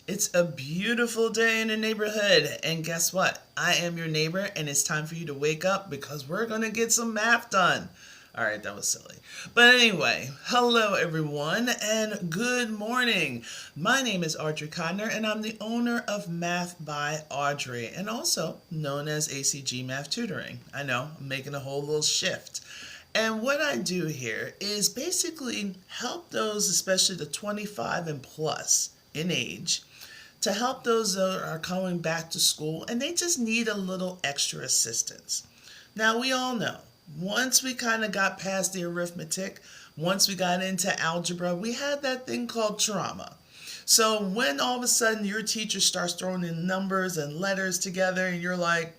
It's a beautiful day in the neighborhood, and guess what? I am your neighbor, and it's time for you to wake up because we're going to get some math done. All right, that was silly. But anyway, hello everyone, and good morning. My name is Audrey Codner, and I'm the owner of Math by Audrey, and also known as ACG Math Tutoring. I know, I'm making a whole little shift. And what I do here is basically help those, especially the 25 and plus in age, to help those that are coming back to school and they just need a little extra assistance. Now, we all know once we kind of got past the arithmetic, once we got into algebra, we had that thing called trauma. So when all of a sudden your teacher starts throwing in numbers and letters together and you're like,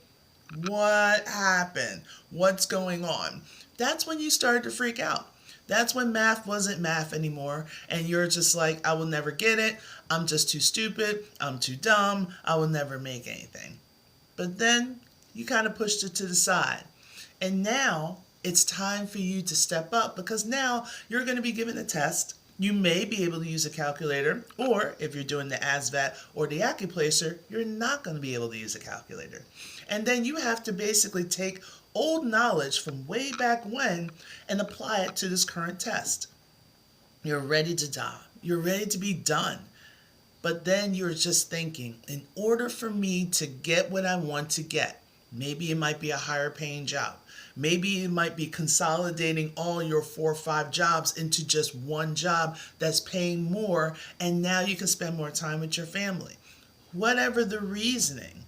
what happened? What's going on? That's when you started to freak out. That's when math wasn't math anymore, and you're just like, I will never get it. I'm just too stupid. I'm too dumb. I will never make anything. But then you kind of pushed it to the side. And now it's time for you to step up because now you're going to be given a test. You may be able to use a calculator, or if you're doing the ASVAT or the Accuplacer, you're not going to be able to use a calculator. And then you have to basically take old knowledge from way back when and apply it to this current test. You're ready to die. You're ready to be done. But then you're just thinking, in order for me to get what I want to get, maybe it might be a higher paying job. Maybe it might be consolidating all your 4 or 5 jobs into just one job that's paying more, and now you can spend more time with your family. Whatever the reasoning,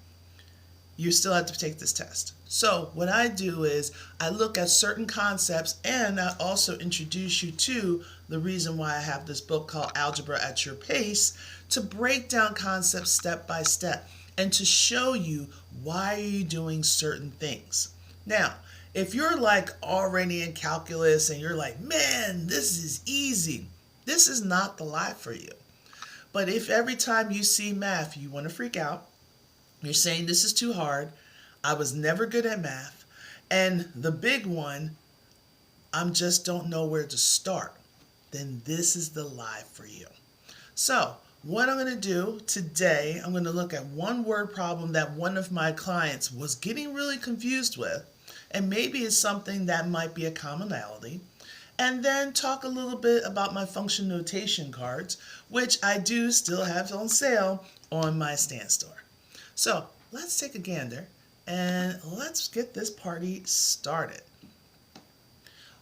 you still have to take this test. So what I do is I look at certain concepts and I also introduce you to the reason why I have this book called Algebra at Your Pace, to break down concepts step by step and to show you why are you doing certain things. Now, if you're like already in calculus and you're like, man, this is easy, this is not the life for you. But if every time you see math you want to freak out, you're saying this is too hard, I was never good at math, and the big one, I just don't know where to start, then this is the live for you. So what I'm going to do today, I'm going to look at one word problem that one of my clients was getting really confused with, and maybe it's something that might be a commonality, and then talk a little bit about my function notation cards, which I do still have on sale on my stand store. So let's take a gander and let's get this party started.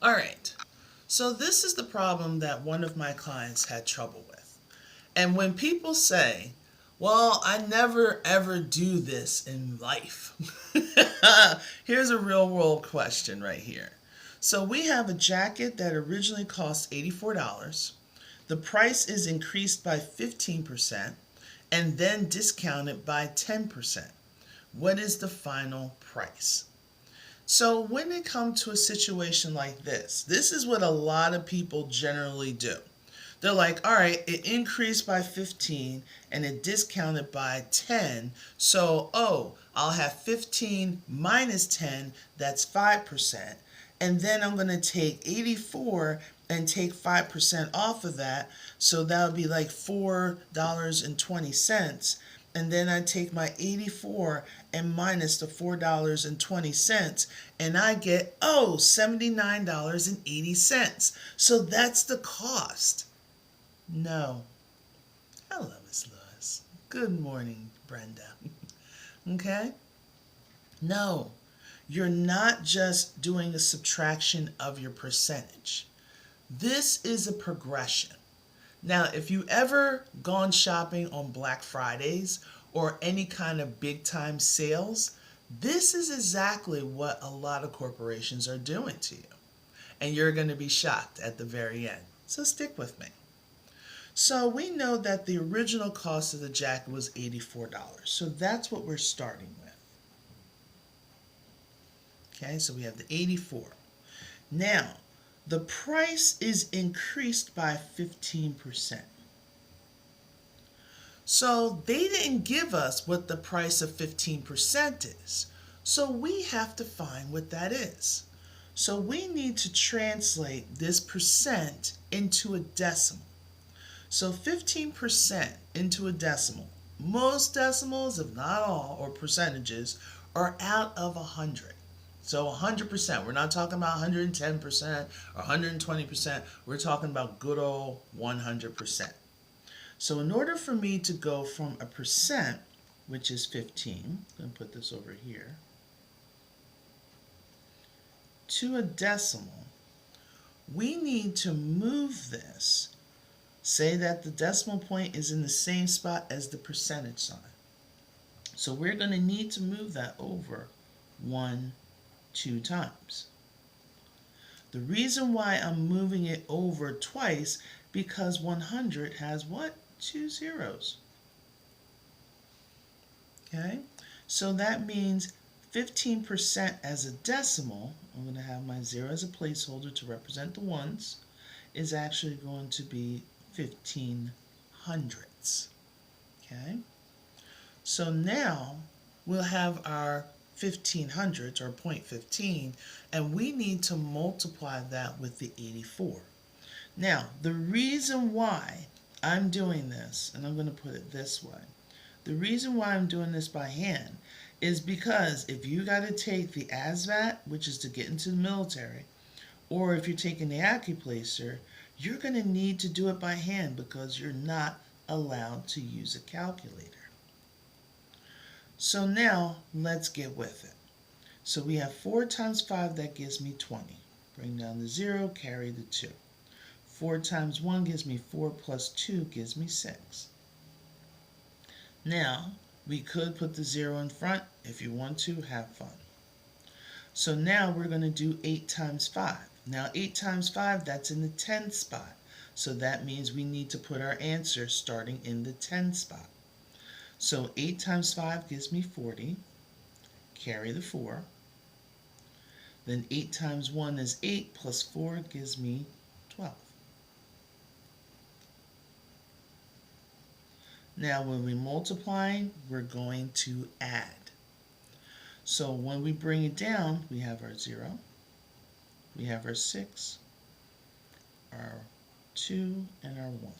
All right, so this is the problem that one of my clients had trouble with. And when people say, well, I never ever do this in life, here's a real world question right here. So we have a jacket that originally cost $84. The price is increased by 15%. And then discounted by 10%. What is the final price? So when it comes to a situation like this is what a lot of people generally do. They're like, all right, it increased by 15 and it discounted by 10. So, I'll have 15 minus 10, that's 5%. And then I'm going to take 84 and take 5% off of that. So that would be like $4.20. And then I take my 84 and minus the $4.20 and I get, $79.80. So that's the cost. No. Hello, Miss Lewis. Good morning, Brenda. Okay? No. You're not just doing a subtraction of your percentage. This is a progression. Now, if you ever gone shopping on Black Fridays or any kind of big time sales, this is exactly what a lot of corporations are doing to you. And you're going to be shocked at the very end. So stick with me. So we know that the original cost of the jacket was $84. So that's what we're starting with. Okay, so we have the 84. Now, the price is increased by 15%. So they didn't give us what the price of 15% is. So we have to find what that is. So we need to translate this percent into a decimal. So 15% into a decimal. Most decimals, if not all, or percentages, are out of 100. So 100%. We're not talking about 110% or 120%. We're talking about good old 100%. So in order for me to go from a percent, which is 15, I'm going to put this over here, to a decimal, we need to move this. Say that the decimal point is in the same spot as the percentage sign. So we're going to need to move that over 2 times. The reason why I'm moving it over twice, because 100 has what? 2 zeros. Okay, so that means 15% as a decimal, I'm going to have my 0 as a placeholder to represent the ones, is actually going to be 15 hundredths. Okay, so now we'll have our 15 hundredths, or 0.15, and we need to multiply that with the 84. Now, the reason why I'm doing this, and I'm going to put it this way, the reason why I'm doing this by hand is because if you got to take the ASVAT, which is to get into the military, or if you're taking the Accuplacer, you're going to need to do it by hand because you're not allowed to use a calculator. So now let's get with it. So we have 4 times 5, that gives me 20. Bring down the 0, carry the 2. 4 times 1 gives me 4, plus 2 gives me 6. Now, we could put the 0 in front. If you want to, have fun. So now we're going to do 8 times 5. Now 8 times 5, that's in the 10th spot. So that means we need to put our answer starting in the 10th spot. So 8 times 5 gives me 40. Carry the 4. Then 8 times 1 is 8, plus 4 gives me 12. Now when we multiply, we're going to add. So when we bring it down, we have our 0, we have our 6, our 2, and our 1.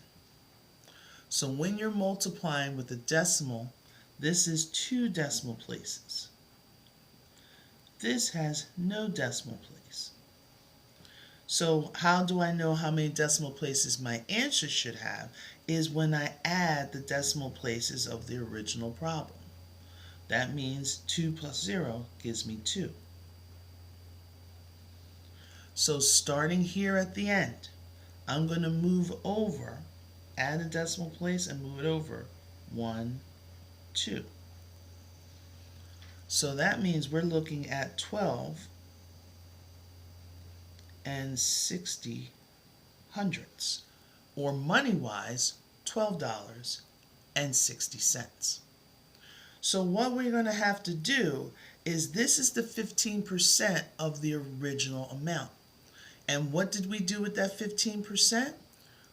So when you're multiplying with a decimal, this is 2 decimal places. This has no decimal place. So how do I know how many decimal places my answer should have? Is when I add the decimal places of the original problem. That means 2 plus 0 gives me 2. So starting here at the end, I'm going to move over, add a decimal place and move it over 1, 2. So that means we're looking at 12 and 60 hundredths, or money-wise, $12.60. So what we're going to have to do is, this is the 15% of the original amount. And what did we do with that 15%?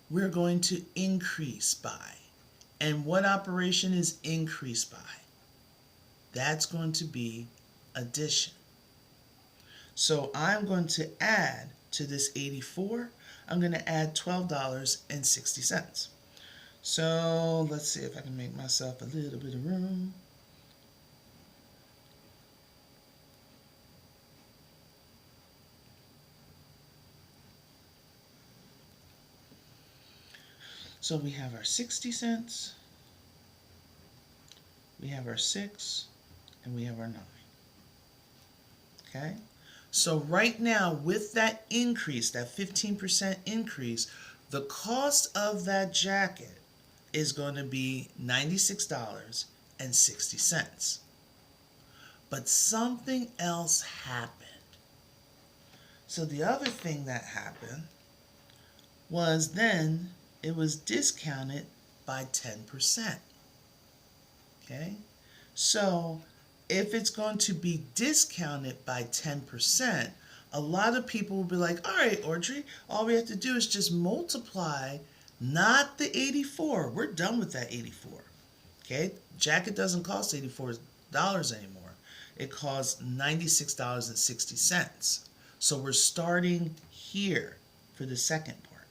We're going to increase by. And what operation is increase by? That's going to be addition. So I'm going to add to this 84, I'm going to add $12.60. So let's see if I can make myself a little bit of room. So we have our 60 cents, we have our 6, and we have our 9. Okay? So right now, with that increase, that 15% increase, the cost of that jacket is going to be $96.60. But something else happened. So the other thing that happened was then it was discounted by 10%. Okay? So if it's going to be discounted by 10%, a lot of people will be like, all right, Audrey, all we have to do is just multiply, not the 84. We're done with that 84. Okay? Jacket doesn't cost $84 anymore. It costs $96.60. So we're starting here for the second part.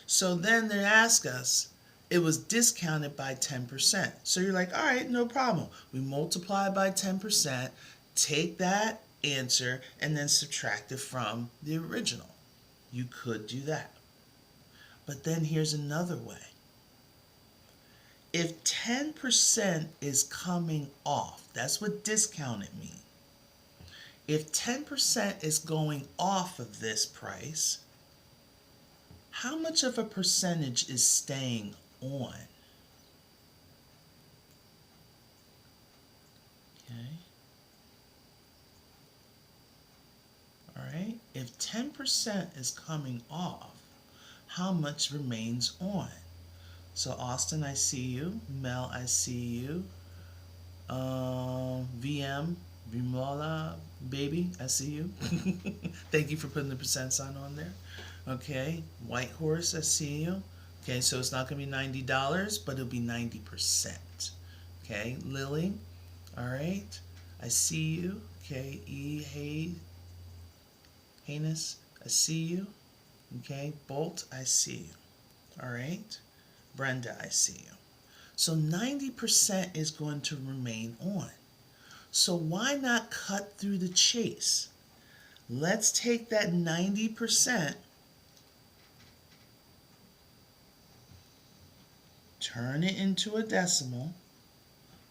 So then they ask us, it was discounted by 10%. So you're like, all right, no problem. We multiply by 10%, take that answer, and then subtract it from the original. You could do that. But then here's another way. If 10% is coming off, that's what discounted means. If 10% is going off of this price, how much of a percentage is staying on? Okay. All right. If 10% is coming off, how much remains on? So Austin, I see you. Mel, I see you. Vimola, baby, I see you. Thank you for putting the percent sign on there. Okay, White Horse, I see you. Okay, so it's not going to be $90, but it'll be 90%. Okay, Lily, all right, I see you. Okay, Heinous, I see you. Okay, Bolt, I see you. All right, Brenda, I see you. So 90% is going to remain on. So why not cut through the chase? Let's take that 90%, turn it into a decimal.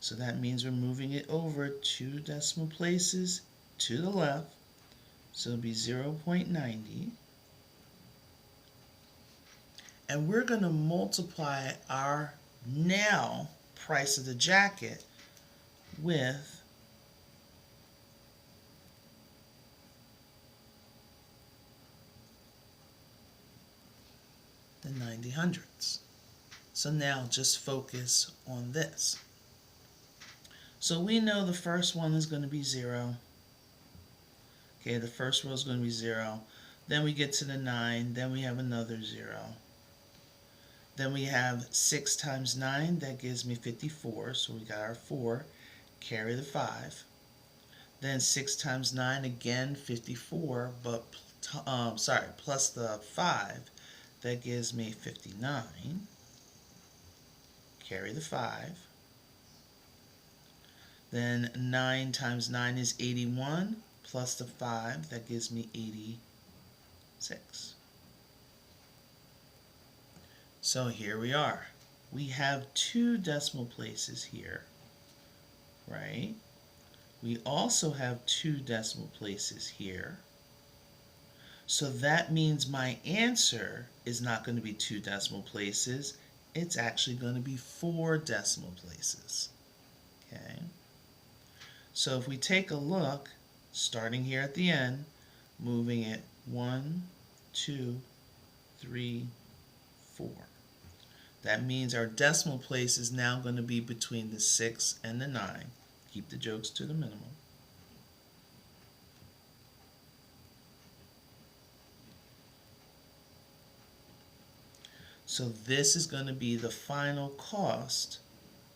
So that means we're moving it over 2 decimal places to the left. So it'll be 0.90. And we're going to multiply our now price of the jacket with the 90 hundredths. So now just focus on this. So we know the first one is going to be 0. Okay, the first row is going to be 0. Then we get to the 9. Then we have another 0. Then we have 6 times 9. That gives me 54. So we got our 4. Carry the 5. Then 6 times 9, again 54, but plus the 5. That gives me 59. Carry the 5. Then 9 times 9 is 81, plus the 5, that gives me 86. So here we are. We have 2 decimal places here, right? We also have 2 decimal places here. So that means my answer is not going to be 2 decimal places. It's actually going to be 4 decimal places. Okay. So if we take a look, starting here at the end, moving it 1, 2, 3, 4. That means our decimal place is now going to be between the 6 and the 9. Keep the jokes to the minimum. So this is going to be the final cost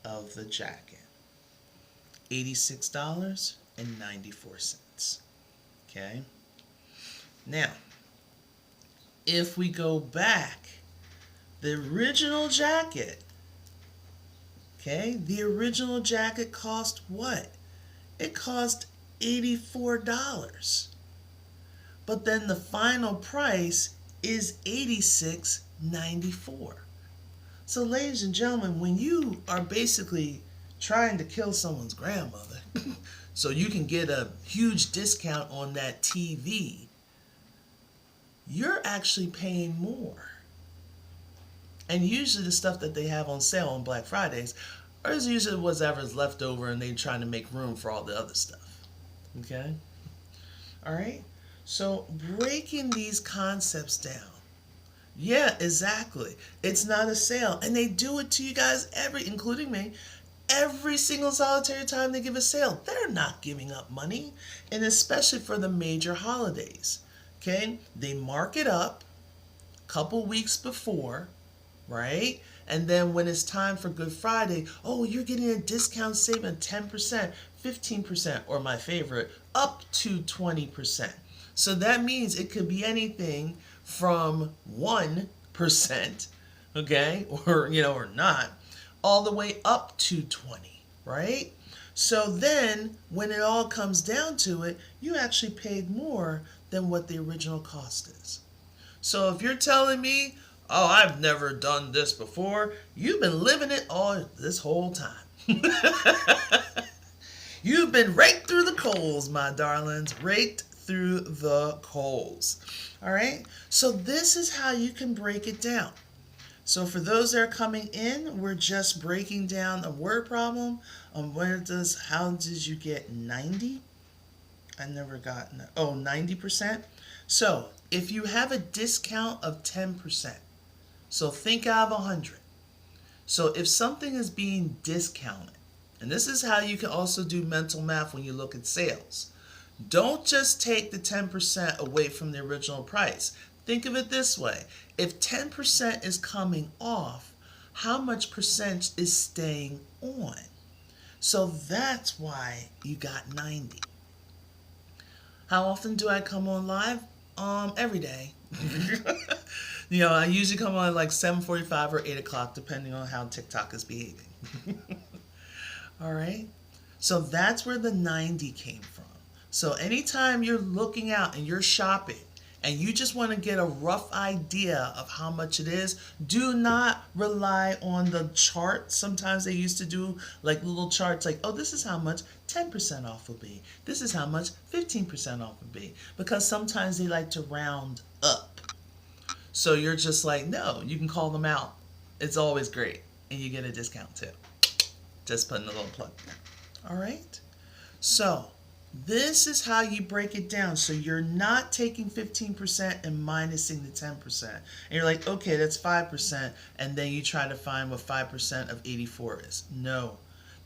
of the jacket. $86.94. Okay. Now, if we go back, the original jacket, okay, the original jacket cost what? It cost $84. But then the final price is $86.94. So ladies and gentlemen, when you are basically trying to kill someone's grandmother so you can get a huge discount on that TV, you're actually paying more. And usually the stuff that they have on sale on Black Fridays is usually whatever's left over and they're trying to make room for all the other stuff. Okay? All right? So breaking these concepts down. Yeah, exactly. It's not a sale. And they do it to you guys including me, every single solitary time they give a sale. They're not giving up money. And especially for the major holidays. Okay? They mark it up a couple weeks before, right? And then when it's time for Good Friday, oh, you're getting a discount saving 10%, 15%, or my favorite, up to 20%. So that means it could be anything from 1% percent, okay, or or not, all the way up to 20, right? So then when it all comes down to it, you actually paid more than what the original cost is. So if you're telling me, oh, I've never done this before, you've been living it all this whole time. You've been raked through the coals, my darlings, raked through the coals. All right? So this is how you can break it down. So for those that are coming in, we're just breaking down a word problem on how did you get 90? I never got, 90%. So if you have a discount of 10%, so think out of 100. So if something is being discounted, and this is how you can also do mental math when you look at sales. Don't just take the 10% away from the original price. Think of it this way. If 10% is coming off, how much percent is staying on? So that's why you got 90. How often do I come on live? Every day. I usually come on like 7:45 or 8 o'clock, depending on how TikTok is behaving. All right? So that's where the 90 came from. So anytime you're looking out and you're shopping and you just want to get a rough idea of how much it is, do not rely on the chart. Sometimes they used to do like little charts like, oh, this is how much 10% off will be. This is how much 15% off will be. Because sometimes they like to round up. So you're just like, no, you can call them out. It's always great. And you get a discount too. Just putting a little plug there. All right? So this is how you break it down. So you're not taking 15% and minusing the 10%. And you're like, okay, that's 5%. And then you try to find what 5% of 84 is. No,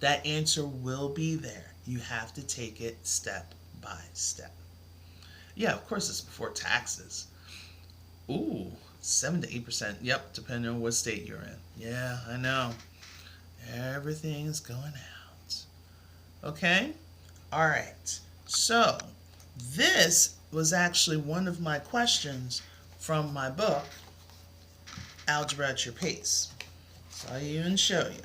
that answer will be there. You have to take it step by step. Yeah, of course, it's before taxes. Ooh, 7 to 8%. Yep, depending on what state you're in. Yeah, I know. Everything's going out. Okay? All right. So, this was actually one of my questions from my book, Algebra at Your Pace. So I'll even show you.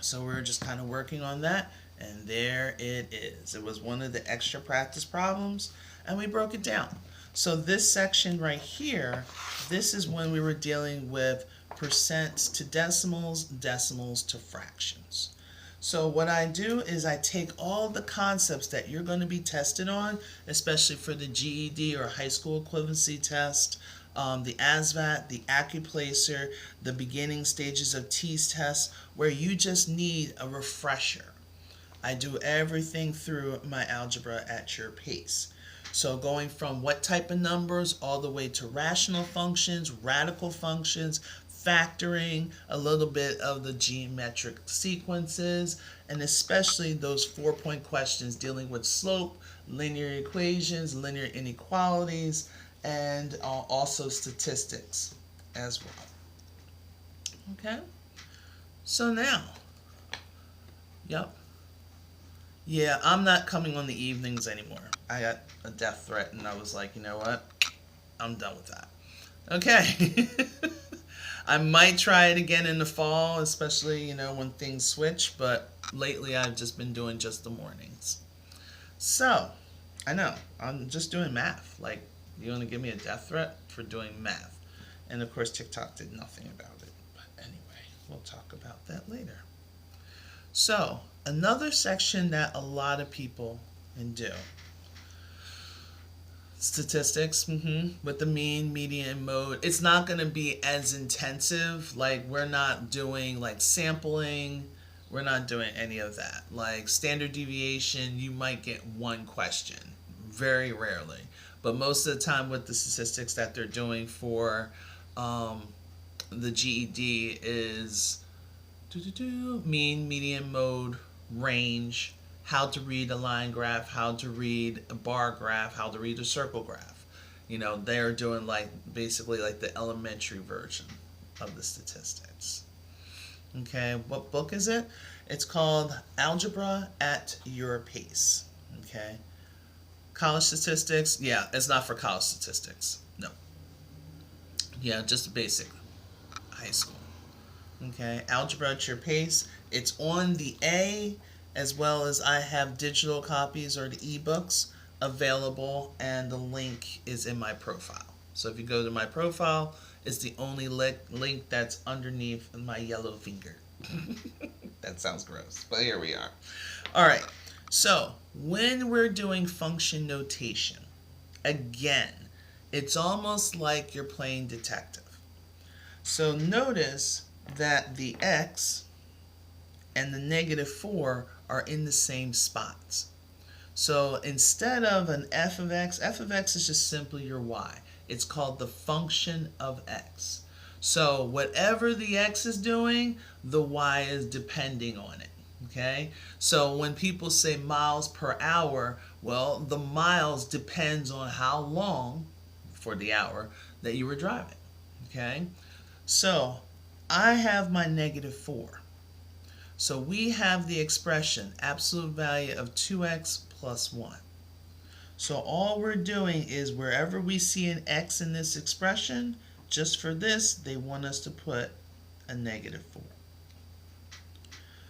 So we're just kind of working on that, and there it is. It was one of the extra practice problems, and we broke it down. So this section right here, this is when we were dealing with percents to decimals, decimals to fractions. So what I do is I take all the concepts that you're going to be tested on, especially for the GED or high school equivalency test, the ASVAT, the Accuplacer, the beginning stages of TEAS tests, where you just need a refresher. I do everything through my Algebra at Your Pace. So going from what type of numbers all the way to rational functions, radical functions, factoring, a little bit of the geometric sequences, and especially those 4-point questions dealing with slope, linear equations, linear inequalities, and also statistics as well. Okay? So now, yep. Yeah, I'm not coming on the evenings anymore. I got a death threat, and I was like, you know what? I'm done with that. Okay. I might try it again in the fall, especially, when things switch, but lately I've just been doing just the mornings. So, I know, I'm just doing math. Like, you want to give me a death threat for doing math? And of course, TikTok did nothing about it. But anyway, we'll talk about that later. So, another section that a lot of people can do. Statistics, with the mean, median, and mode. It's not going to be as intensive. Like, we're not doing, like, sampling. We're not doing any of that. Like, standard deviation, you might get one question. Very rarely. But most of the time with the statistics that they're doing for the GED is mean, median, mode, range, how to read a line graph, how to read a bar graph, how to read a circle graph. They're doing basically the elementary version of the statistics. Okay, what book is it? It's called Algebra at Your Pace. Okay. College statistics, yeah, it's not for college statistics. No. Yeah, just basic high school. Okay, Algebra at your pace. It's on the A, as well as I have digital copies or the ebooks available, and the link is in my profile. So if you go to my profile, it's the only link that's underneath my yellow finger. That sounds gross, but here we are. All right, so when we're doing function notation, again, it's almost like you're playing detective. So notice that the x and the -4 are in the same spots. So instead of an f of x is just simply your y. It's called the function of x. So whatever the x is doing, the y is depending on it. Okay? So when people say miles per hour, well, the miles depends on how long for the hour that you were driving. Okay? So I have my -4. So we have the expression absolute value of 2x plus 1. So all we're doing is wherever we see an x in this expression, just for this, they want us to put a -4.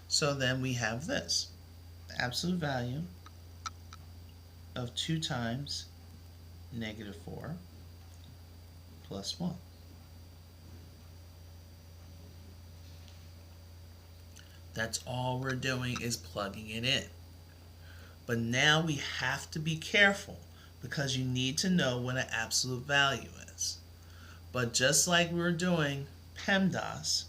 So then we have this absolute value of 2 times -4 plus 1. That's all we're doing is plugging it in. But now we have to be careful because you need to know what an absolute value is. But just like we were doing PEMDAS,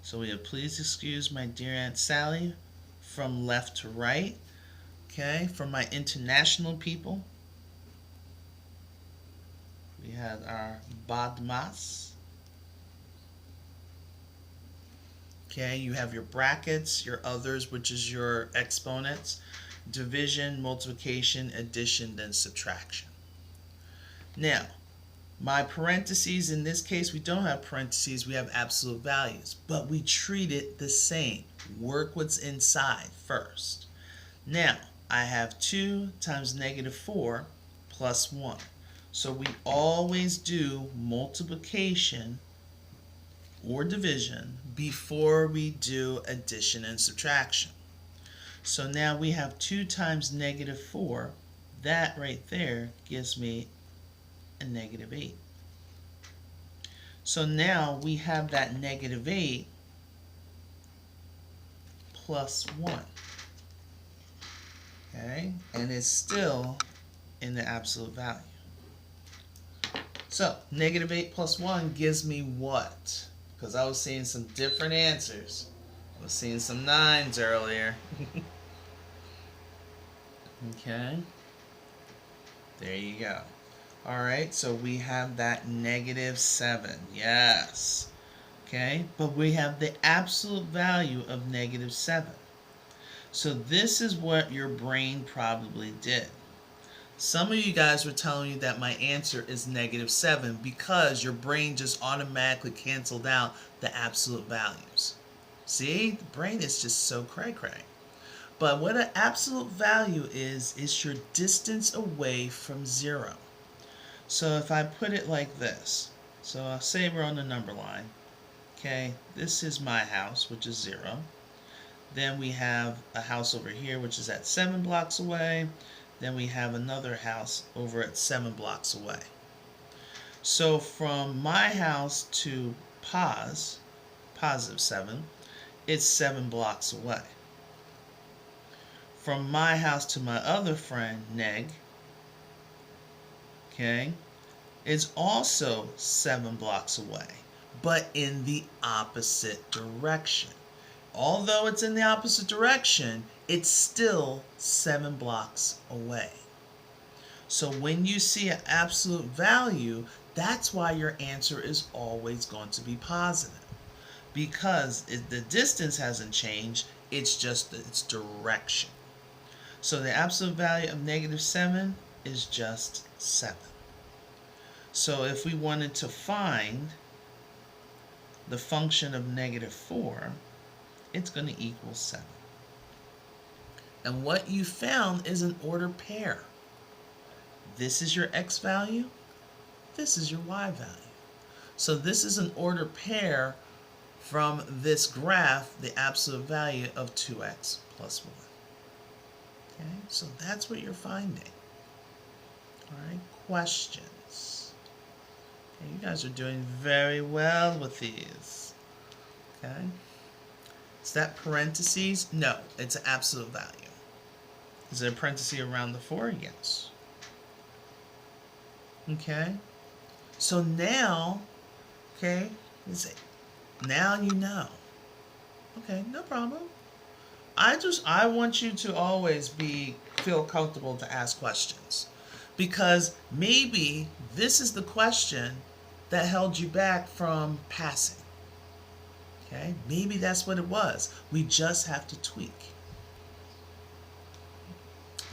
so we have please excuse my dear Aunt Sally from left to right. Okay, for my international people, we had our BADMAS. Okay, you have your brackets, your others, which is your exponents, division, multiplication, addition, then subtraction. Now, my parentheses, in this case, we don't have parentheses, we have absolute values, but we treat it the same. Work what's inside first. Now, I have 2 times -4 plus 1. So we always do multiplication or division before we do addition and subtraction. So now we have 2 times -4. That right there gives me a -8. So now we have that -8 plus 1. Okay, and it's still in the absolute value. So -8 plus 1 gives me what? Because I was seeing some different answers. I was seeing some 9s earlier. Okay, there you go. Alright, so we have that -7. Yes. Okay, but we have the absolute value of -7. So this is what your brain probably did. Some of you guys were telling me that my answer is -7 because your brain just automatically canceled out the absolute values. See, the brain is just so cray-cray. But what an absolute value is your distance away from 0. So if I put it like this, so I'll say we're on the number line. Okay, this is my house, which is 0. Then we have a house over here, which is at 7 blocks away. Then we have another house over at 7 blocks away. So from my house to positive 7, it's 7 blocks away. From my house to my other friend, okay, it's also 7 blocks away, but in the opposite direction. Although it's in the opposite direction, it's still 7 blocks away. So when you see an absolute value, that's why your answer is always going to be positive. Because the distance hasn't changed, it's just its direction. So the absolute value of -7 is just 7. So if we wanted to find the function of -4, it's going to equal 7. And what you found is an ordered pair. This is your x value. This is your y value. So this is an ordered pair from this graph, the absolute value of 2x plus 1. Okay, so that's what you're finding. All right, questions. Okay, you guys are doing very well with these. Okay, is that parentheses? No, it's an absolute value. Is there a parenthesis around the 4? Yes. Okay, so now, okay, now you know. Okay, no problem. I want you to always feel comfortable to ask questions, because maybe this is the question that held you back from passing. Okay, maybe that's what it was. We just have to tweak.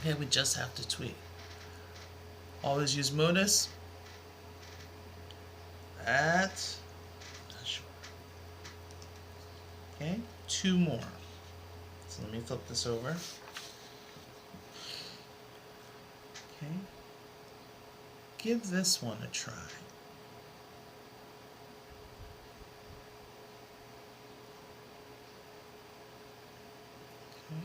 Okay, we just have to tweak. Always use modus. Not sure. Okay, 2 more. So let me flip this over. Okay. Give this one a try. Okay.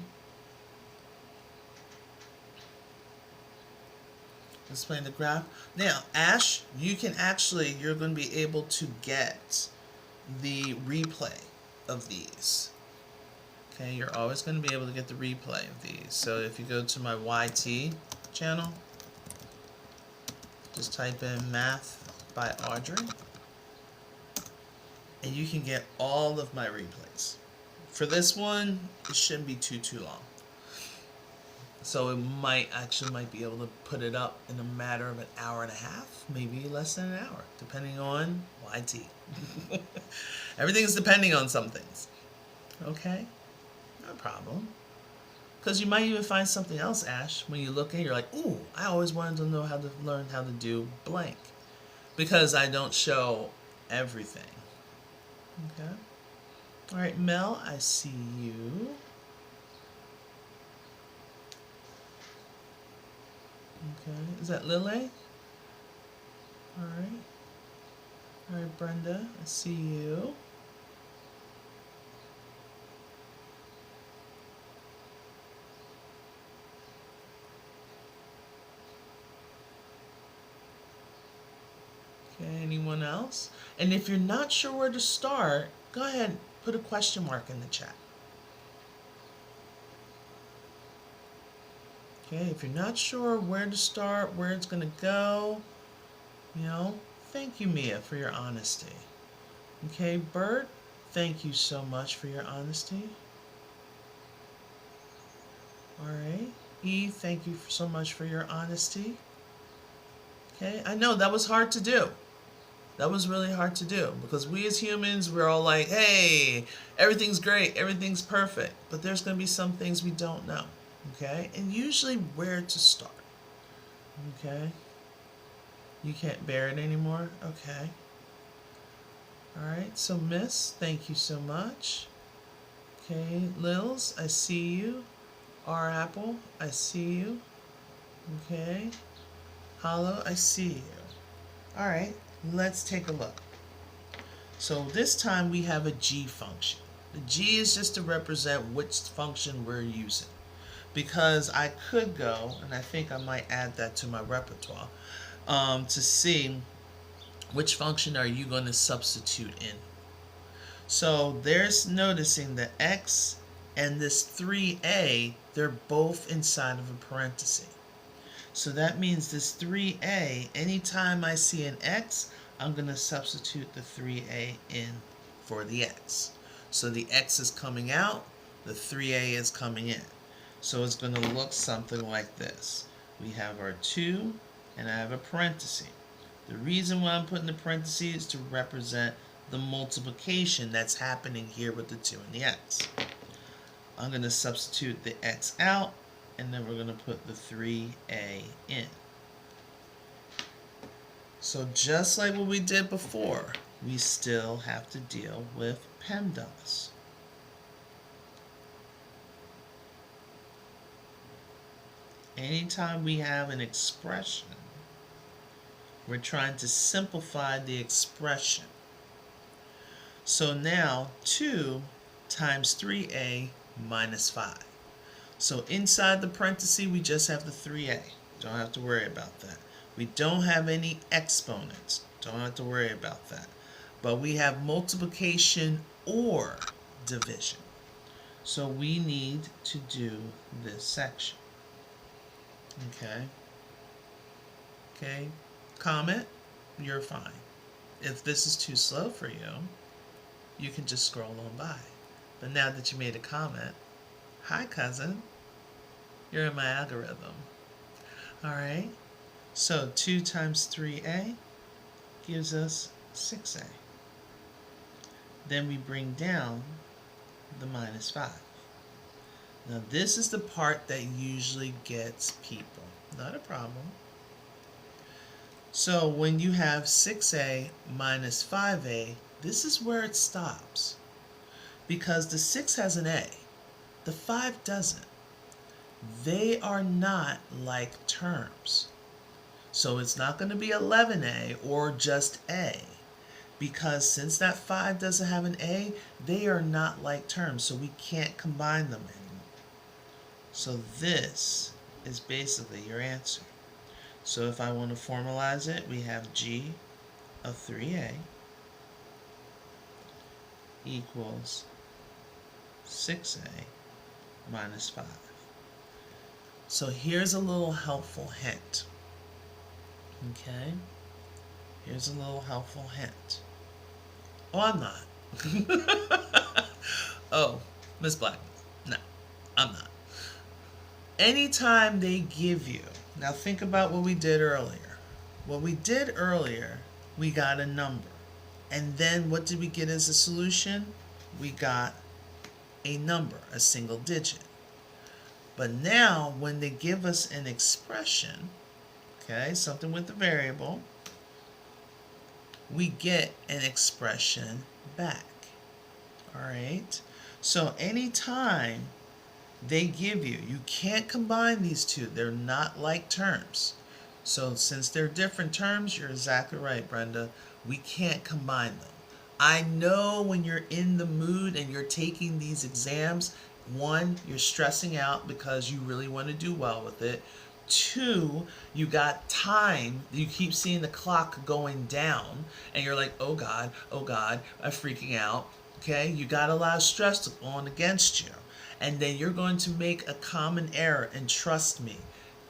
Displaying the graph. Now, Ash, you're going to be able to get the replay of these. Okay, you're always going to be able to get the replay of these. So if you go to my YT channel, just type in Math by Audrey, and you can get all of my replays. For this one, it shouldn't be too long. So it might be able to put it up in a matter of an hour and a half, maybe less than an hour, depending on YT. Everything is depending on some things. Okay, no problem. Because you might even find something else, Ash, when you look at it, you're like, ooh, I always wanted to know how to learn how to do blank. Because I don't show everything. Okay. All right, Mel, I see you. Okay, is that Lily? All right. All right, Brenda, I see you. Okay, anyone else? And if you're not sure where to start, go ahead and put a question mark in the chat. Okay, if you're not sure where to start, where it's going to go, thank you, Mia, for your honesty. Okay, Bert, thank you so much for your honesty. All right, Eve, thank you so much for your honesty. Okay, I know that was hard to do. That was really hard to do, because we as humans, we're all like, hey, everything's great, everything's perfect. But there's going to be some things we don't know. Okay, and usually where to start. Okay, you can't bear it anymore. Okay, all right, so Miss, thank you so much. Okay, Lils, I see you. R Apple, I see you. Okay, Hollow, I see you. All right, let's take a look. So this time we have a G function. The G is just to represent which function we're using. Because I could go, and I think I might add that to my repertoire, to see which function are you going to substitute in. So there's noticing that x and this 3a, they're both inside of a parenthesis. So that means this 3a, anytime I see an x, I'm going to substitute the 3a in for the x. So the x is coming out, the 3a is coming in. So it's going to look something like this. We have our 2, and I have a parenthesis. The reason why I'm putting the parentheses is to represent the multiplication that's happening here with the 2 and the x. I'm going to substitute the x out, and then we're going to put the 3a in. So just like what we did before, we still have to deal with PEMDAS. Anytime we have an expression, we're trying to simplify the expression. So now 2 times 3a minus 5. So inside the parenthesis, we just have the 3a. Don't have to worry about that. We don't have any exponents. Don't have to worry about that. But we have multiplication or division. So we need to do this section. Okay? Okay? Comment, you're fine. If this is too slow for you, you can just scroll on by. But now that you made a comment, hi cousin, you're in my algorithm. Alright? So 2 times 3a gives us 6a. Then we bring down the minus 5. Now this is the part that usually gets people. Not a problem. So when you have 6a minus 5a, this is where it stops. Because the 6 has an a, the 5 doesn't. They are not like terms. So it's not going to be 11a or just a. Because since that 5 doesn't have an a, they are not like terms. So we can't combine them anymore. So this is basically your answer. So if I want to formalize it, we have g of 3a equals 6a minus 5. So here's a little helpful hint. Okay? Here's a little helpful hint. Oh, I'm not. Oh, Miss Black. No, I'm not. Anytime they give you, now think about what we did earlier. What we did earlier, we got a number. And then what did we get as a solution? We got a number, a single digit. But now, when they give us an expression, okay, something with a variable, we get an expression back. Alright? So anytime they give you, you can't combine these two. They're not like terms. So since they're different terms, you're exactly right, Brenda. We can't combine them. I know when you're in the mood and you're taking these exams, 1, you're stressing out because you really want to do well with it. 2, you got time. You keep seeing the clock going down and you're like, oh God, I'm freaking out. Okay, you got a lot of stress on against you. And then you're going to make a common error, and trust me,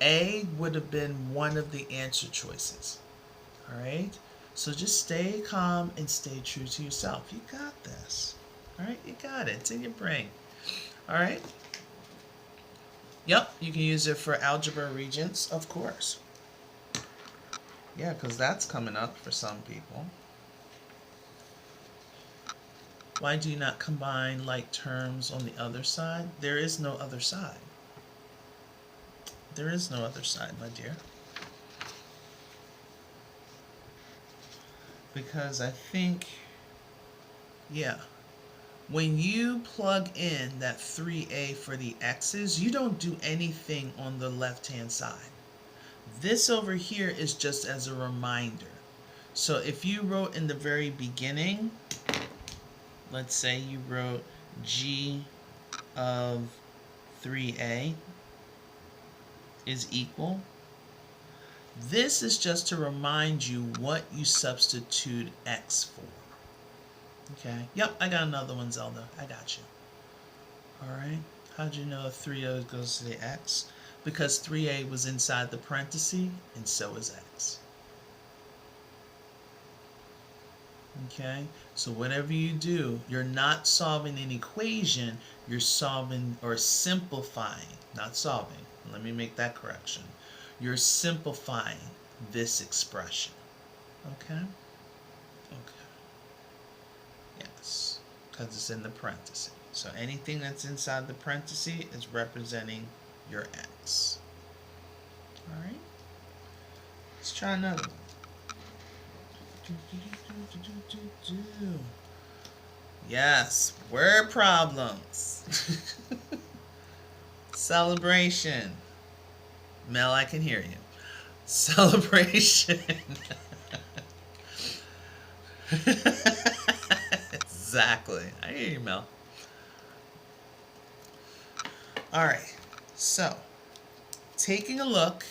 A would have been one of the answer choices. Alright? So just stay calm and stay true to yourself. You got this. Alright? You got it. It's in your brain. Alright? Yep, you can use it for algebra regents, of course. Yeah, because that's coming up for some people. Why do you not combine like terms on the other side? There is no other side. There is no other side, my dear. Because I think, yeah, when you plug in that 3a for the x's, you don't do anything on the left-hand side. This over here is just as a reminder. So if you wrote in the very beginning, let's say you wrote g of 3a is equal. This is just to remind you what you substitute x for. Okay, yep, I got another one, Zelda. I got you. Alright, how'd you know 3a goes to the x? Because 3a was inside the parenthesis, and so is x. Okay, so whatever you do, you're not solving an equation, you're solving or simplifying, not solving. Let me make that correction. You're simplifying this expression. Okay? Okay. Yes, because it's in the parenthesis. So anything that's inside the parenthesis is representing your x. Alright? Let's try another one. Yes, word problems. Celebration. Mel, I can hear you. Celebration. Exactly. I hear you, Mel. All right. So, taking a look,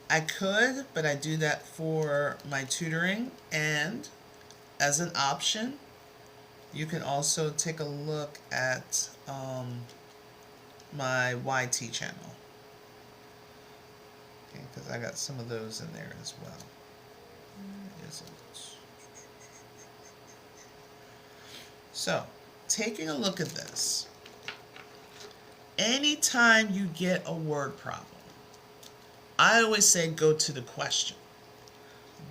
I could, but I do that for my tutoring, and as an option, you can also take a look at my YT channel. Okay, because I got some of those in there as well. Where is it? So, taking a look at this, anytime you get a word problem, I always say go to the question.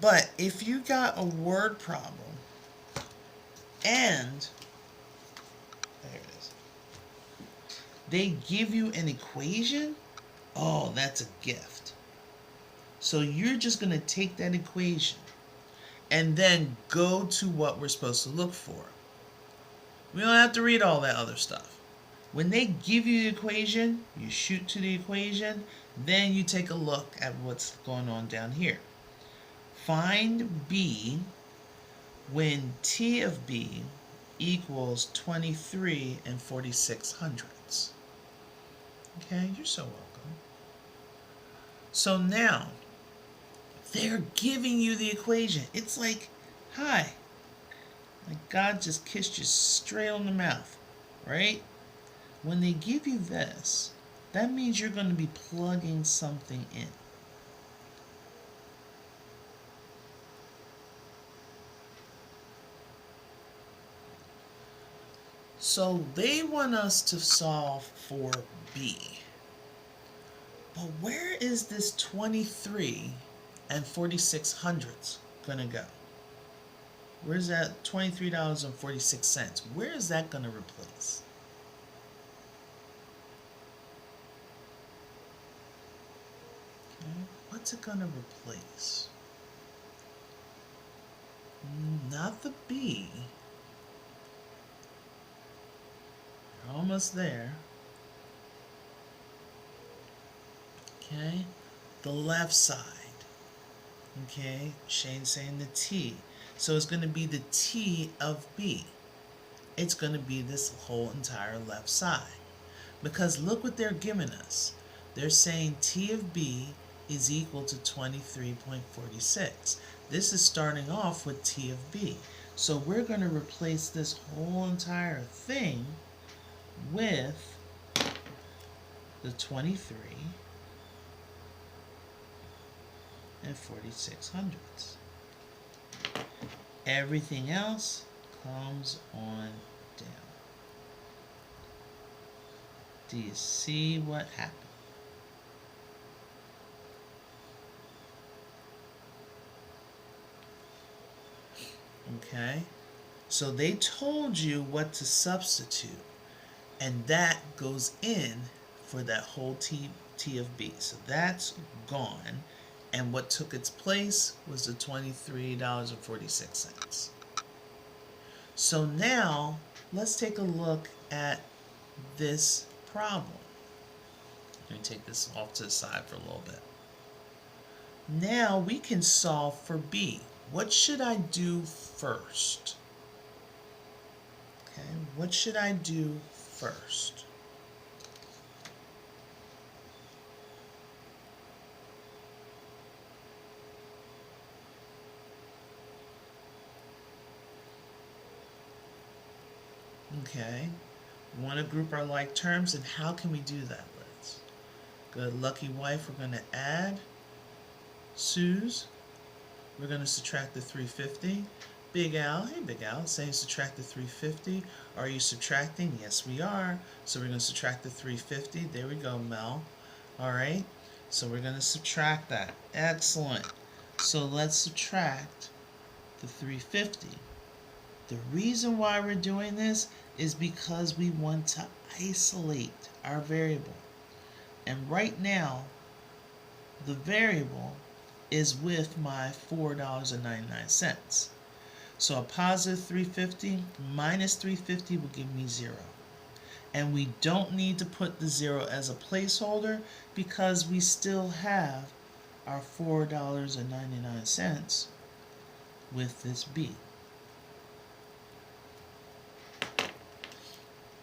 But if you got a word problem and there it is, they give you an equation, oh, that's a gift. So you're just going to take that equation and then go to what we're supposed to look for. We don't have to read all that other stuff. When they give you the equation, you shoot to the equation, then you take a look at what's going on down here. Find B when T of B equals 23 and 46/100. Okay, you're so welcome. So now, they're giving you the equation. It's like, hi, like God just kissed you straight on the mouth, right? When they give you this, that means you're going to be plugging something in. So they want us to solve for B. But where is this 23 and 46/100 going to go? Where's that $23.46? Where is that going to replace? Okay, what's it going to replace? Not the B. You're almost there. Okay, the left side. Okay, Shane's saying the T. So it's going to be the T of B. It's going to be this whole entire left side. Because look what they're giving us. They're saying T of B is equal to 23.46. This is starting off with T of B. So we're going to replace this whole entire thing with the 23 and 46/100. Everything else comes on down. Do you see what happened? Okay, so they told you what to substitute, and that goes in for that whole T of B. So that's gone, and what took its place was the $23.46. So now let's take a look at this problem. Let me take this off to the side for a little bit. Now we can solve for B. What should I do first? Okay, what should I do first? Okay, we want to group our like terms, and how can we do that, Liz? Good, lucky wife, we're going to add. Suze, we're going to subtract the 350. Big Al, hey Big Al, saying subtract the 350. Are you subtracting? Yes, we are. So we're going to subtract the 350. There we go, Mel. All right, so we're going to subtract that. Excellent. So let's subtract the 350. The reason why we're doing this is because we want to isolate our variable. And right now, the variable is with my $4.99. So a positive 350 minus 350 will give me 0. And we don't need to put the 0 as a placeholder because we still have our $4.99 with this B.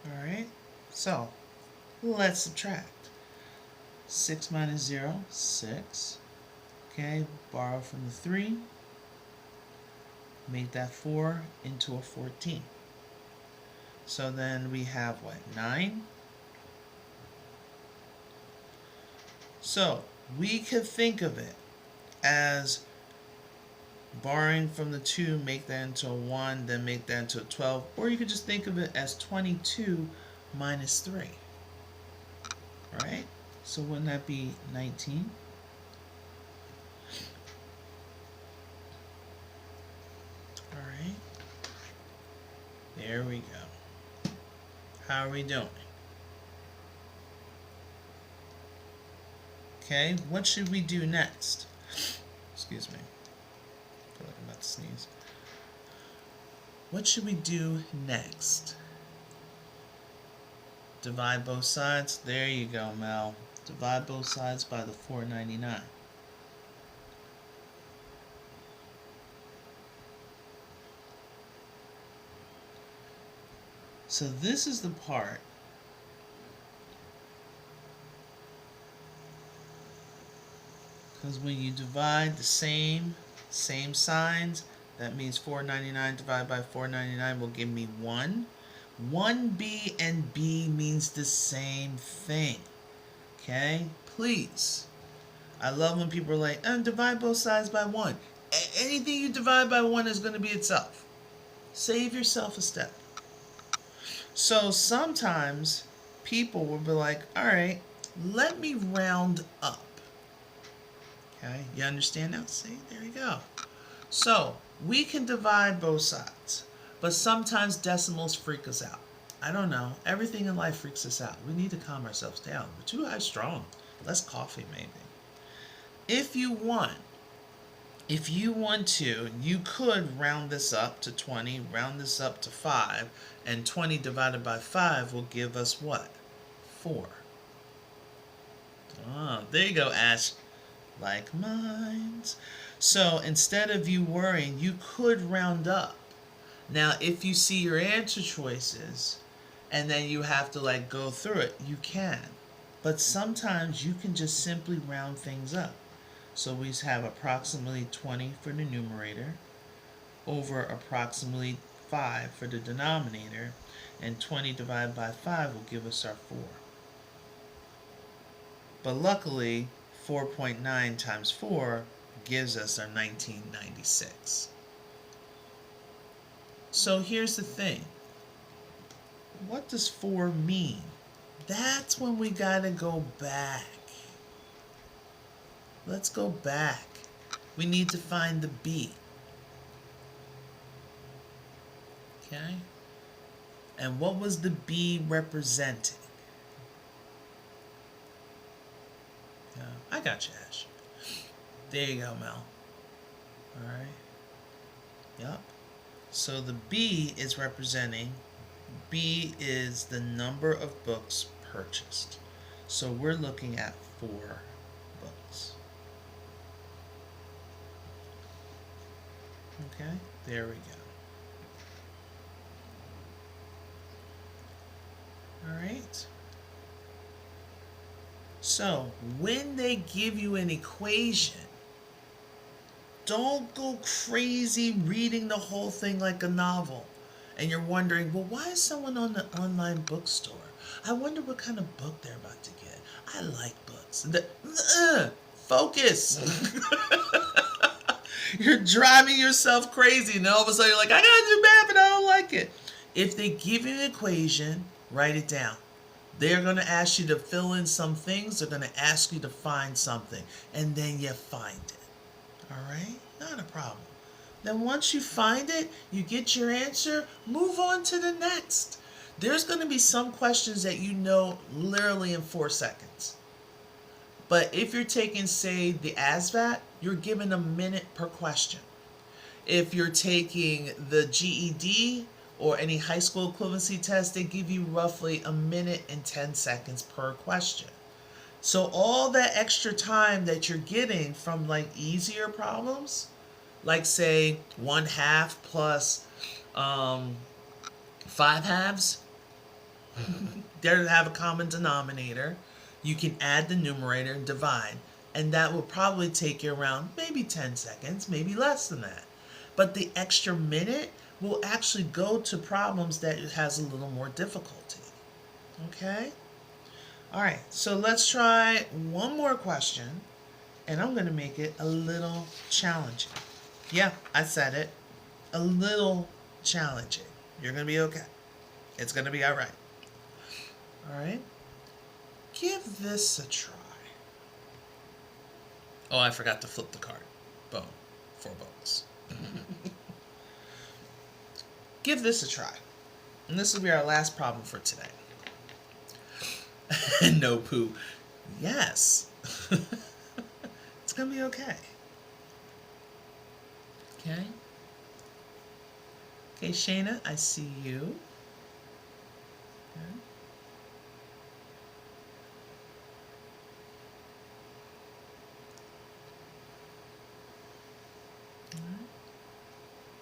Alright, so let's subtract. 6 minus 0, 6. Okay, borrow from the 3. Make that 4 into a 14. So then we have what, 9? So we could think of it as borrowing from the 2, make that into a 1, then make that into a 12. Or you could just think of it as 22 minus 3. Right? So wouldn't that be 19? Alright. There we go. How are we doing? Okay, what should we do next? Excuse me. I feel like I'm about to sneeze. What should we do next? Divide both sides. There you go, Mel. Divide both sides by the 499. So this is the part because when you divide the same signs, that means 499 divided by 499 will give me 1. 1B and B means the same thing. Okay? Please. I love when people are like, divide both sides by 1. Anything you divide by 1 is going to be itself. Save yourself a step. So sometimes people will be like, alright, let me round up. Okay, you understand now? See, there you go. So we can divide both sides, but sometimes decimals freak us out. I don't know. Everything in life freaks us out. We need to calm ourselves down. We're too high strung. Less coffee, maybe. If you want to, you could round this up to 20, round this up to 5, and 20 divided by 5 will give us what? 4. Oh, there you go, Ash. Like minds. So instead of you worrying, you could round up. Now, if you see your answer choices, and then you have to like go through it, you can. But sometimes you can just simply round things up. So we have approximately 20 for the numerator over approximately 5 for the denominator, and 20 divided by 5 will give us our 4. But luckily, 4.9 times 4 gives us our 1996. So here's the thing. What does 4 mean? That's when we gotta go back. Let's go back. We need to find the B. Okay? And what was the B representing? I got you, Ash. There you go, Mel. Alright. Yup. So the B is representing, B is the number of books purchased. So we're looking at 4 books. Okay, there we go. Alright. So, when they give you an equation, don't go crazy reading the whole thing like a novel. And you're wondering, well, why is someone on the online bookstore? I wonder what kind of book they're about to get. I like books. Focus. You're driving yourself crazy. And all of a sudden you're like, I gotta do math and I don't like it. If they give you an equation, write it down. They're going to ask you to fill in some things. They're going to ask you to find something. And then you find it. Alright? Not a problem. Then once you find it, you get your answer, move on to the next. There's going to be some questions that you know literally in 4 seconds. But if you're taking, say, the ASVAT, you're given a minute per question. If you're taking the GED or any high school equivalency test, they give you roughly a minute and 10 seconds per question. So all that extra time that you're getting from like easier problems, like say 1/2 plus 5/2, they have a common denominator. You can add the numerator and divide, and that will probably take you around maybe 10 seconds, maybe less than that. But the extra minute will actually go to problems that it has a little more difficulty. Okay? All right, so let's try one more question, and I'm going to make it a little challenging. Yeah, I said it. A little challenging. You're going to be okay. It's going to be all right. All right? Give this a try. Oh, I forgot to flip the card. Boom. 4 bones. Give this a try. And this will be our last problem for today. No poo. Yes. It's going to be okay. Okay? Okay, Shayna, I see you. Okay.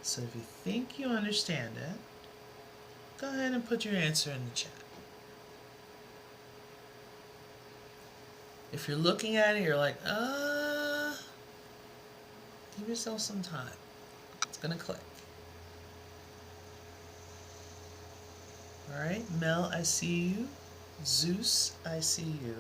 So if you think you understand it, go ahead and put your answer in the chat. If you're looking at it, you're like, give yourself some time. It's going to click. All right, Mel, I see you. Zeus, I see you.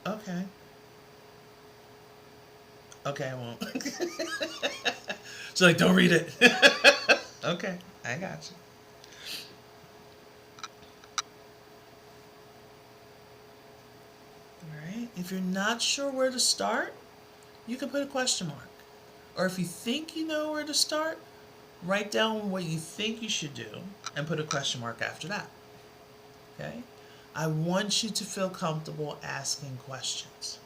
Okay. Okay, I won't. She's like, don't read it. Okay, I got you. Alright, if you're not sure where to start, you can put a question mark. Or if you think you know where to start, write down what you think you should do and put a question mark after that. Okay? I want you to feel comfortable asking questions.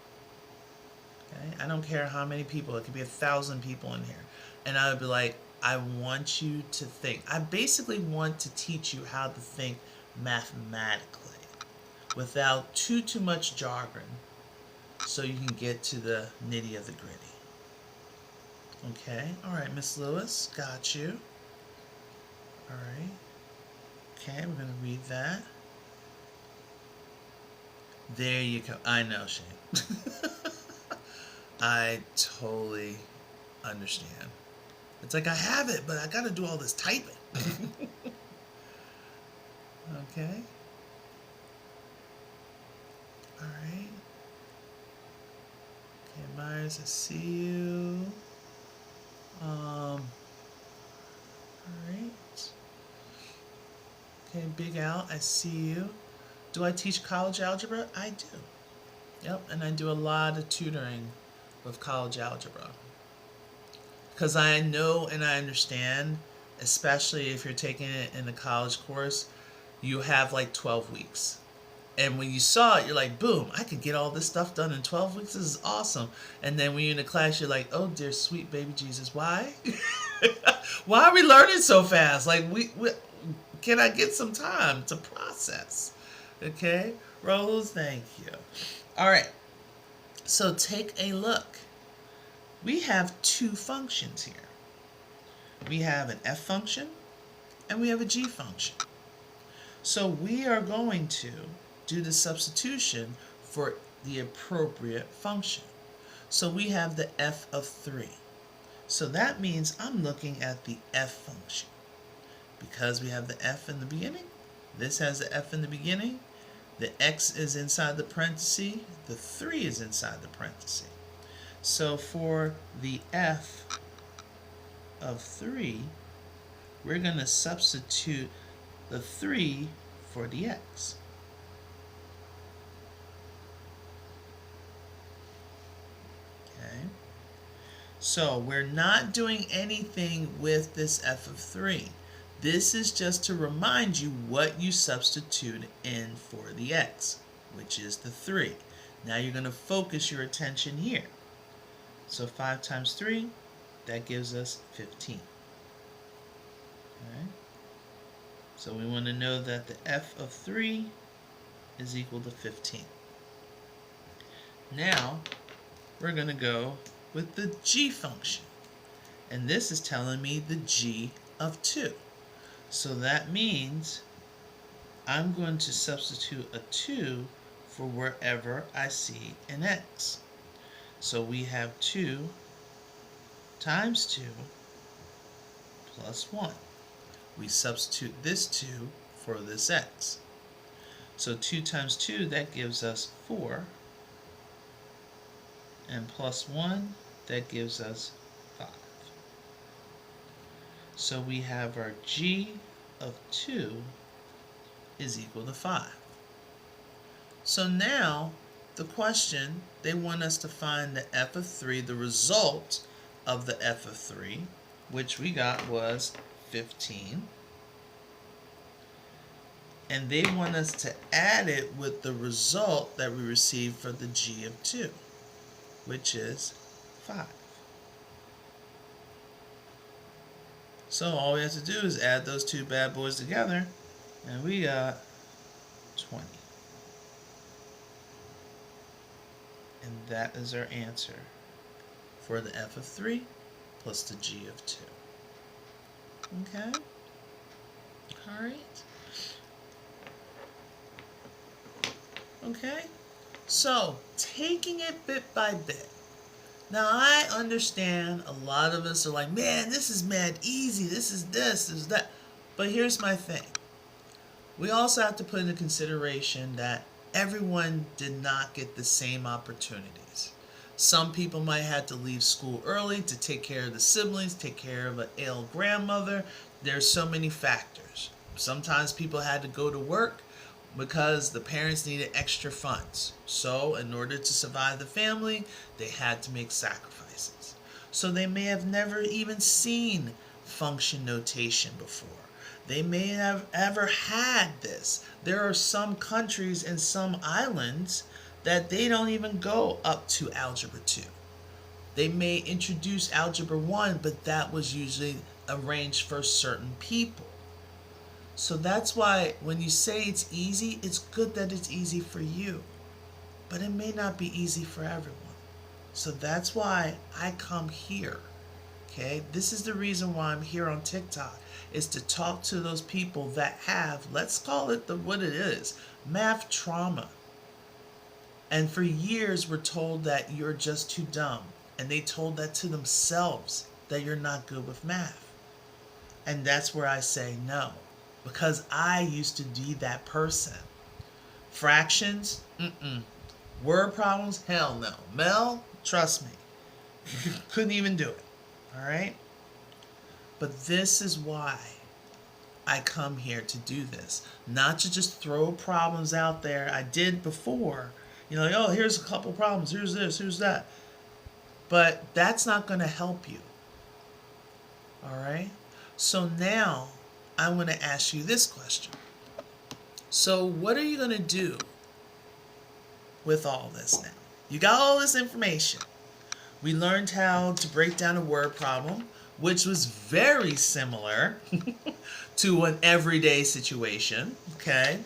Okay? I don't care how many people, it could be 1,000 people in here. And I would be like, I want you to think. I basically want to teach you how to think mathematically without too much jargon so you can get to the nitty of the gritty. Okay? Alright, Miss Lewis, got you. Alright. Okay, we're going to read that. There you go. I know, Shane. I totally understand. It's like I have it, but I got to do all this typing. Okay. All right. Okay, Myers, I see you. All right. Okay, Big Al, I see you. Do I teach college algebra? I do. Yep, and I do a lot of tutoring with college algebra. Because I know and I understand, especially if you're taking it in the college course, you have like 12 weeks. And when you saw it, you're like, boom, I could get all this stuff done in 12 weeks. This is awesome. And then when you're in the class, you're like, oh, dear sweet baby Jesus, why? Why are we learning so fast? Like, we can I get some time to process? Okay? Rose, thank you. All right. So take a look. We have 2 functions here. We have an f function and we have a g function. So we are going to do the substitution for the appropriate function. So we have the f of 3. So that means I'm looking at the f function. Because we have the f in the beginning, this has the f in the beginning, the x is inside the parenthesis, the 3 is inside the parenthesis. So for the f of 3, we're going to substitute the 3 for the x. Okay. So we're not doing anything with this f of 3. This is just to remind you what you substitute in for the x, which is the 3. Now you're going to focus your attention here. So 5 times 3, that gives us 15. Okay. So we want to know that the f of 3 is equal to 15. Now we're going to go with the g function. And this is telling me the g of 2. So that means I'm going to substitute a 2 for wherever I see an x. So we have 2 times 2 plus 1. We substitute this 2 for this x. So 2 times 2, that gives us 4. And plus 1, that gives us 5. So we have our g of 2 is equal to 5. So now the question, they want us to find the f of 3, the result of the f of 3, which we got was 15. And they want us to add it with the result that we received for the g of 2, which is 5. So all we have to do is add those two bad boys together, and we got 20. And that is our answer for the f of 3 plus the g of 2. Okay? Alright. Okay? So, taking it bit by bit. Now, I understand a lot of us are like, man, this is mad easy. This is that. But here's my thing. We also have to put into consideration that everyone did not get the same opportunities. Some people might have to leave school early to take care of the siblings, take care of an ill grandmother. There's so many factors. Sometimes people had to go to work because the parents needed extra funds. So in order to survive the family, they had to make sacrifices. So they may have never even seen function notation before. They may have ever had this. There are some countries and some islands that they don't even go up to Algebra 2. They may introduce Algebra 1, but that was usually arranged for certain people. So that's why when you say it's easy, it's good that it's easy for you. But it may not be easy for everyone. So that's why I come here. Okay? This is the reason why I'm here on TikTok, is to talk to those people that have, let's call it what it is, math trauma. And for years we're told that you're just too dumb. And they told that to themselves, that you're not good with math. And that's where I say no. Because I used to be that person. Fractions? Word problems? Hell no. Mel? Trust me. Couldn't even do it. Alright? But this is why I come here to do this. Not to just throw problems out there. I did before. You know, like, oh, here's a couple problems. Here's this, here's that. But that's not going to help you. Alright? So now, I'm going to ask you this question. So what are you going to do with all this now? You got all this information. We learned how to break down a word problem, which was very similar to an everyday situation. Okay.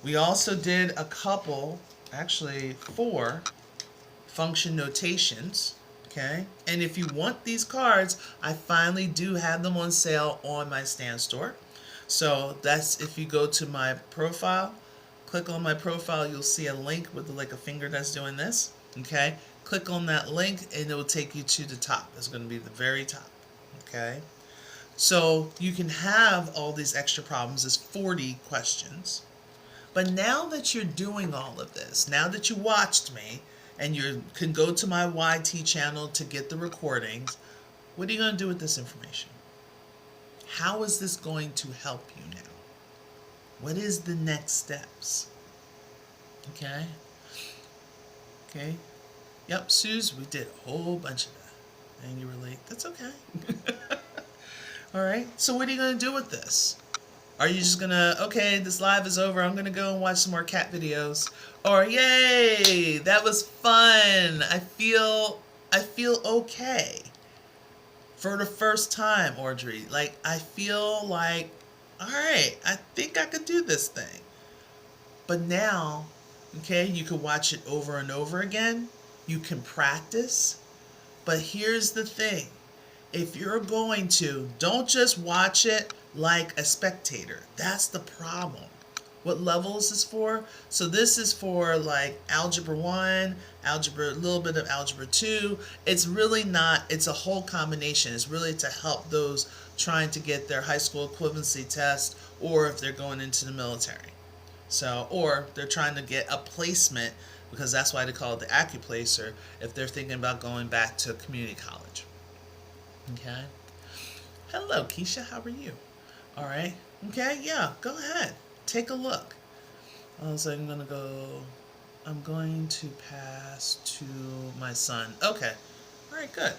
We also did a couple, actually 4 function notations. Okay. And if you want these cards, I finally do have them on sale on my Stan store. So that's, if you go to my profile, click on my profile, you'll see a link with like a finger that's doing this. Okay. Click on that link and it will take you to the top. It's going to be the very top. Okay. So you can have all these extra problems as 40 questions. But now that you're doing all of this, now that you watched me and you can go to my YT channel to get the recordings, what are you going to do with this information? How is this going to help you now? What is the next steps? Okay. Okay. Yep, Suze, we did a whole bunch of that. And you were late. That's okay. All right. So what are you going to do with this? Are you just going to, okay, this live is over. I'm going to go and watch some more cat videos. Or, yay, that was fun. I feel okay. For the first time, Audrey. Like, I feel like, all right, I think I could do this thing. But now, okay, you can watch it over and over again. You can practice. But here's the thing. If you're going to, don't just watch it like a spectator. That's the problem. What level is this for? So this is for like Algebra 1, Algebra, a little bit of Algebra 2. It's really not, it's a whole combination. It's really to help those trying to get their high school equivalency test, or if they're going into the military. So, or they're trying to get a placement, because that's why they call it the Accuplacer, if they're thinking about going back to community college. Okay. Hello, Keisha. How are you? All right. Okay. Yeah. Go ahead. Take a look. So I'm going to pass to my son. Okay. All right. Good.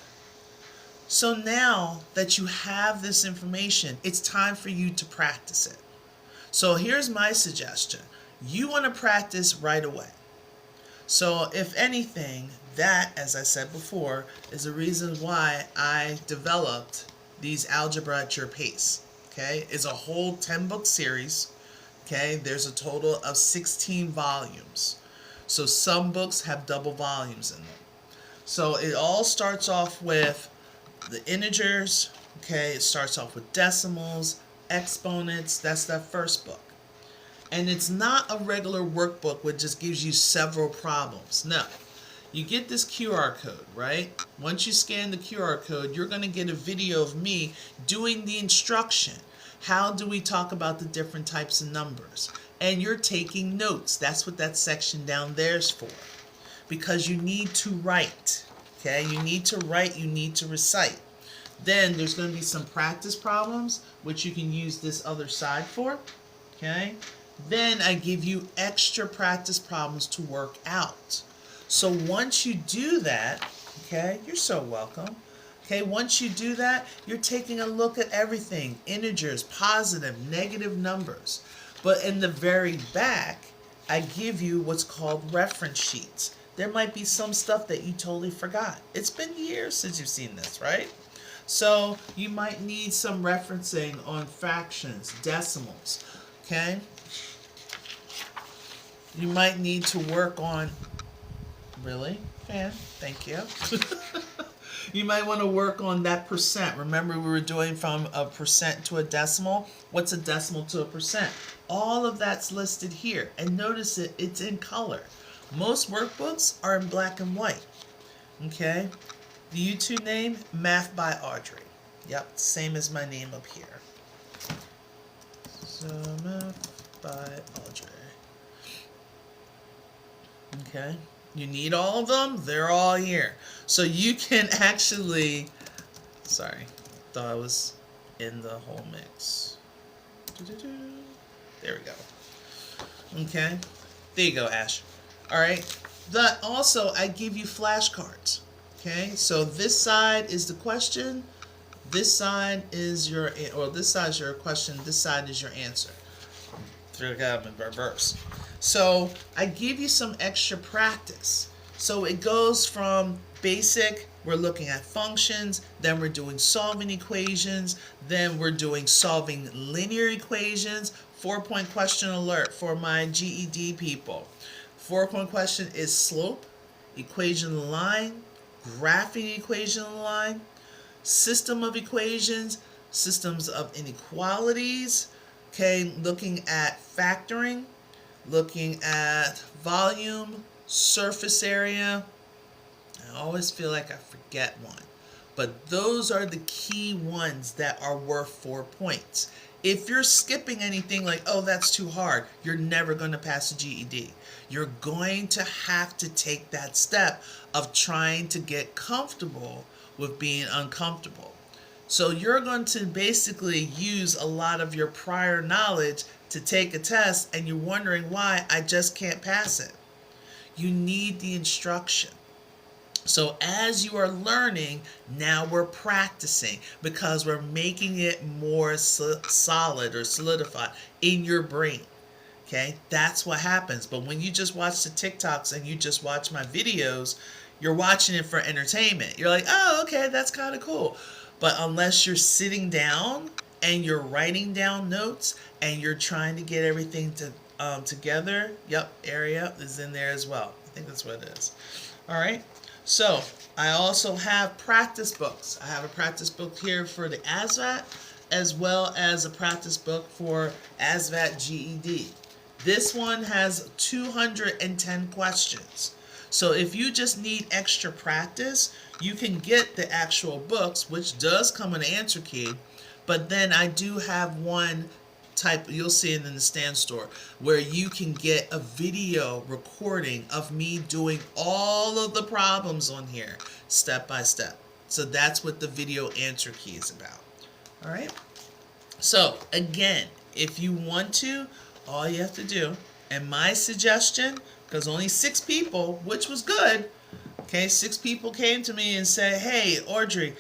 So now that you have this information, it's time for you to practice it. So here's my suggestion. You want to practice right away. So if anything, that, as I said before, is the reason why I developed these Algebra at Your Pace. Okay, it's a whole 10-book series. Okay, there's a total of 16 volumes. So some books have double volumes in them. So it all starts off with the integers. Okay, it starts off with decimals, exponents. That's that first book. And it's not a regular workbook which just gives you several problems. No. You get this QR code, right? Once you scan the QR code, you're going to get a video of me doing the instruction. How do we talk about the different types of numbers? And you're taking notes. That's what that section down there is for. Because you need to write. Okay? You need to write, you need to recite. Then there's going to be some practice problems, which you can use this other side for. Okay? Then I give you extra practice problems to work out. So once you do that, okay, you're so welcome. Okay, once you do that, you're taking a look at everything. Integers, positive, negative numbers. But in the very back, I give you what's called reference sheets. There might be some stuff that you totally forgot. It's been years since you've seen this, right? So you might need some referencing on fractions, decimals, okay? You might need to work on, really? Fan, thank you. You might want to work on that percent. Remember we were doing from a percent to a decimal? What's a decimal to a percent? All of that's listed here. And notice it's in color. Most workbooks are in black and white. Okay? The YouTube name, Math by Audrey. Yep, same as my name up here. So, Math by Audrey. Okay, you need all of them? They're all here. So you can actually, sorry, thought I was in the whole mix. There we go. Okay, there you go, Ash. All right, that also, I give you flashcards. Okay, so this side is the question, this side is your, or this side is your question, this side is your answer. Through in reverse. So I give you some extra practice. So it goes from basic, we're looking at functions, then we're doing solving equations, then we're doing solving linear equations. 4-point question alert for my GED people. 4-point question is slope, equation of the line, graphing equation of the line, system of equations, systems of inequalities, okay, looking at factoring, looking at volume, surface area. I always feel like I forget one. But those are the key ones that are worth 4 points. If you're skipping anything like, oh, that's too hard, you're never going to pass a GED. You're going to have to take that step of trying to get comfortable with being uncomfortable. So you're going to basically use a lot of your prior knowledge to take a test, and you're wondering why I just can't pass it. You need the instruction. So as you are learning, now we're practicing because we're making it more solid or solidified in your brain. Okay, that's what happens. But when you just watch the TikToks and you just watch my videos, you're watching it for entertainment. You're like, oh, okay, that's kind of cool. But unless you're sitting down and you're writing down notes and you're trying to get everything together, yep, area is in there as well. I think that's what it is. All right. So I also have practice books. I have a practice book here for the ASVAT as well as a practice book for ASVAT GED. This one has 210 questions. So if you just need extra practice, you can get the actual books, which does come with an answer key. But then I do have one type, you'll see it in the stand store, where you can get a video recording of me doing all of the problems on here step by step. So that's what the video answer key is about. All right. So again, if you want to, all you have to do, and my suggestion, because only 6 people, which was good, okay, 6 people came to me and said, hey, Audrey,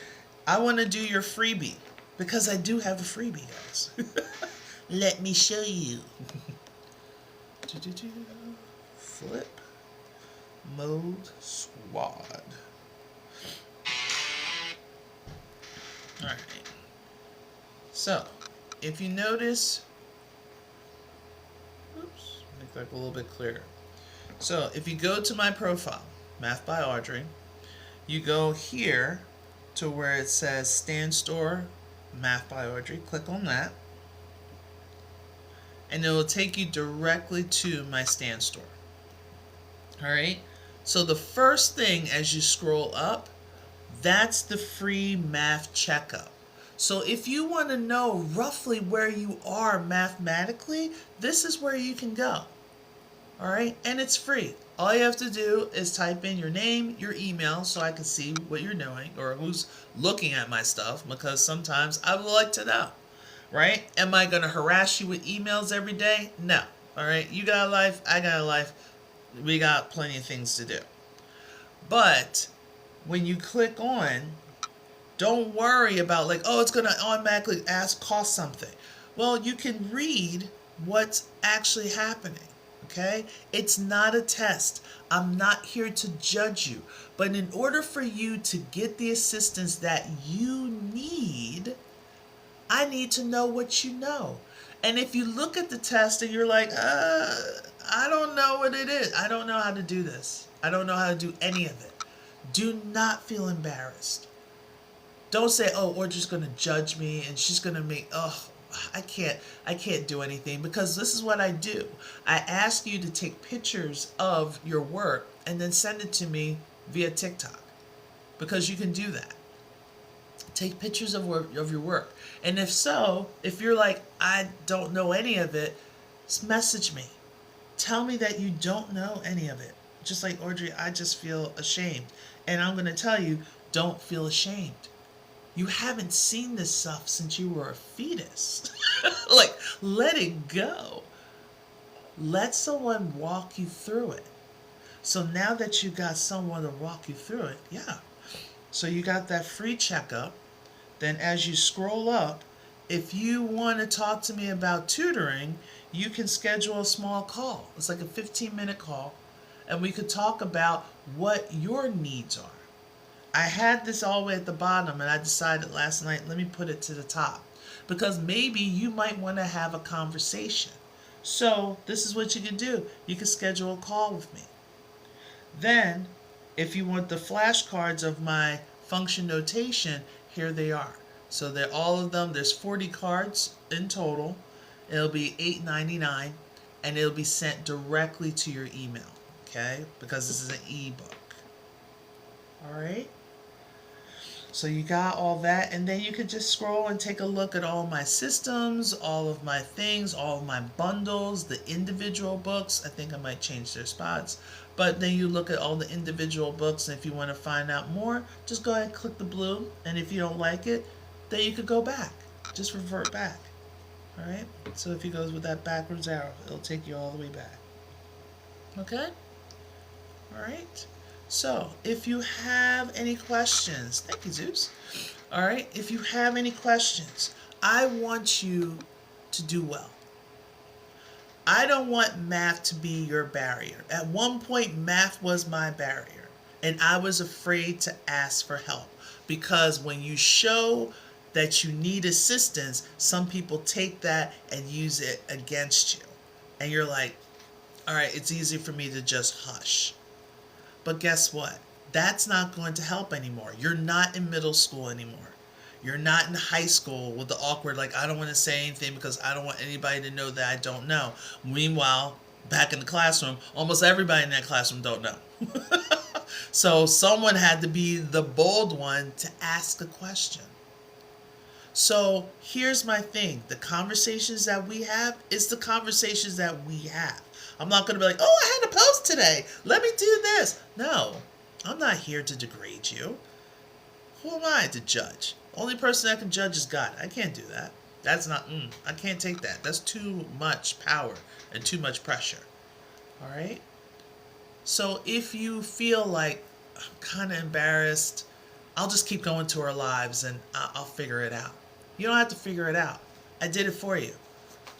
I want to do your freebie, because I do have a freebie, guys. Let me show you. Flip mode squad. Alright. So, if you notice, oops, make that a little bit clearer. So, if you go to my profile, Math by Audrey, you go here to where it says Stand Store, Math by Audrey. Click on that. And it will take you directly to my stand store. Alright, so the first thing as you scroll up, that's the free math checkup. So if you want to know roughly where you are mathematically, this is where you can go. Alright, and it's free. All you have to do is type in your name, your email, so I can see what you're doing or who's looking at my stuff, because sometimes I would like to know. Right? Am I going to harass you with emails every day? No. All right? You got a life. I got a life. We got plenty of things to do. But when you click on, don't worry about like, oh, it's going to automatically cost something. Well, you can read what's actually happening. Okay? It's not a test. I'm not here to judge you. But in order for you to get the assistance that you need, I need to know what you know. And if you look at the test and you're like, I don't know what it is. I don't know how to do this. I don't know how to do any of it. Do not feel embarrassed. Don't say, oh, Audrey's going to judge me and she's going to make, I can't do anything, because this is what I do. I ask you to take pictures of your work and then send it to me via TikTok, because you can do that. Take pictures of your work. And if you're like, I don't know any of it, message me. Tell me that you don't know any of it. Just like, Audrey, I just feel ashamed. And I'm going to tell you, don't feel ashamed. You haven't seen this stuff since you were a fetus. Like, let it go. Let someone walk you through it. So now that you got someone to walk you through it, yeah. So you got that free checkup. Then as you scroll up, if you want to talk to me about tutoring, you can schedule a small call. It's like a 15-minute call, and we could talk about what your needs are. I had this all the way at the bottom, and I decided last night, let me put it to the top, because maybe you might want to have a conversation. So this is what you can do. You can schedule a call with me. Then, if you want the flashcards of my function notation, here they are. So they're all of them. There's 40 cards in total. It'll be $8.99, and it'll be sent directly to your email. Okay? Because this is an ebook. All right? So you got all that, and then you could just scroll and take a look at all my systems, all of my things, all of my bundles, the individual books. I think I might change their spots. But then you look at all the individual books, and if you want to find out more, just go ahead and click the blue. And if you don't like it, then you could go back. Just revert back. All right? So if you go with that backwards arrow, it'll take you all the way back. Okay? All right? So, if you have any questions, thank you, Zeus. All right, if you have any questions, I want you to do well. I don't want math to be your barrier. At one point, math was my barrier, and I was afraid to ask for help because when you show that you need assistance, some people take that and use it against you. And you're like, all right, it's easy for me to just hush. But guess what? That's not going to help anymore. You're not in middle school anymore. You're not in high school with the awkward, like, I don't want to say anything because I don't want anybody to know that I don't know. Meanwhile, back in the classroom, almost everybody in that classroom don't know. So someone had to be the bold one to ask a question. So here's my thing. The conversations that we have is the conversations that we have. I'm not going to be like, oh, I had a post today. Let me do this. No, I'm not here to degrade you. Who am I to judge? Only person that can judge is God. I can't do that. That's not, I can't take that. That's too much power and too much pressure. All right? So if you feel like I'm kind of embarrassed, I'll just keep going to our lives and I'll figure it out. You don't have to figure it out. I did it for you.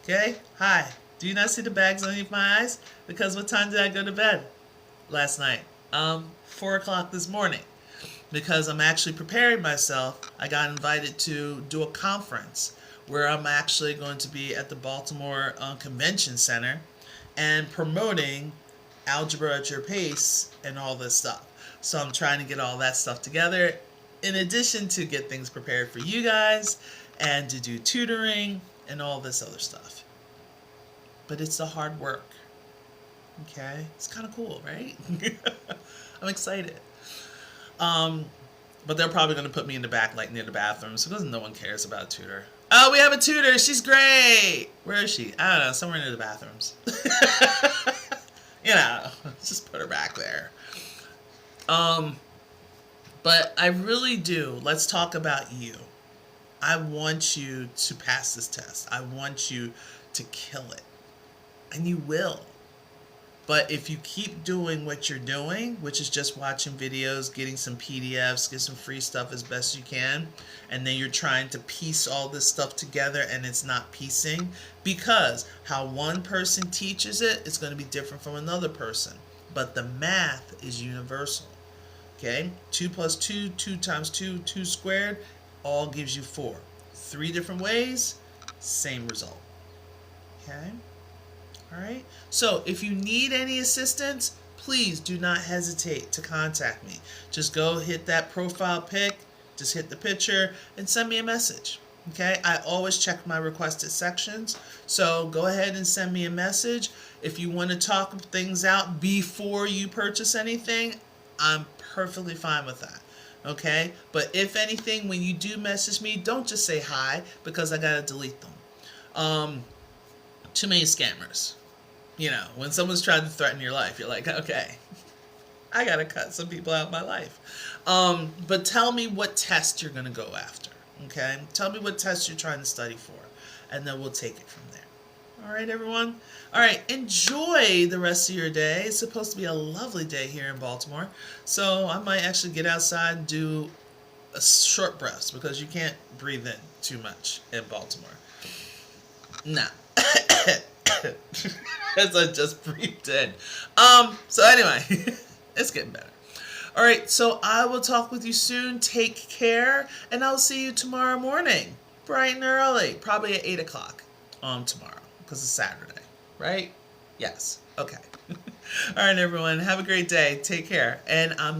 Okay? Hi. Do you not see the bags underneath my eyes? Because what time did I go to bed last night? 4 o'clock this morning. Because I'm actually preparing myself. I got invited to do a conference where I'm actually going to be at the Baltimore Convention Center and promoting Algebra at Your Pace and all this stuff. So I'm trying to get all that stuff together in addition to get things prepared for you guys and to do tutoring and all this other stuff. But it's the hard work. Okay? It's kind of cool, right? I'm excited. But they're probably going to put me in the back, like near the bathrooms, because no one cares about a tutor. Oh, we have a tutor. She's great. Where is she? I don't know. Somewhere near the bathrooms. You know, just put her back there. But I really do. Let's talk about you. I want you to pass this test. I want you to kill it. And you will. But if you keep doing what you're doing, which is just watching videos, getting some PDFs, get some free stuff as best you can, and then you're trying to piece all this stuff together and it's not piecing, because how one person teaches it is going to be different from another person. But the math is universal. Okay? 2 plus 2, 2 times 2, 2 squared, all gives you 4. 3 different ways, same result. Okay? Alright, so if you need any assistance, please do not hesitate to contact me. Just go hit that profile pic, just hit the picture, and send me a message. Okay, I always check my requested sections, so go ahead and send me a message. If you want to talk things out before you purchase anything, I'm perfectly fine with that. Okay, but if anything, when you do message me, don't just say hi, because I gotta delete them. Too many scammers. You know, when someone's trying to threaten your life, you're like, okay, I gotta cut some people out of my life. But tell me what test you're gonna go after, okay? Tell me what test you're trying to study for, and then we'll take it from there. All right, everyone? All right, enjoy the rest of your day. It's supposed to be a lovely day here in Baltimore, so I might actually get outside and do a short breaths, because you can't breathe in too much in Baltimore. Nah. As I just breathed in. So anyway, it's getting better. All right, so I will talk with you soon. Take care, and I'll see you tomorrow morning, bright and early, probably at 8 o'clock tomorrow, because it's Saturday, right? Yes. Okay. All right, everyone. Have a great day. Take care, and I'm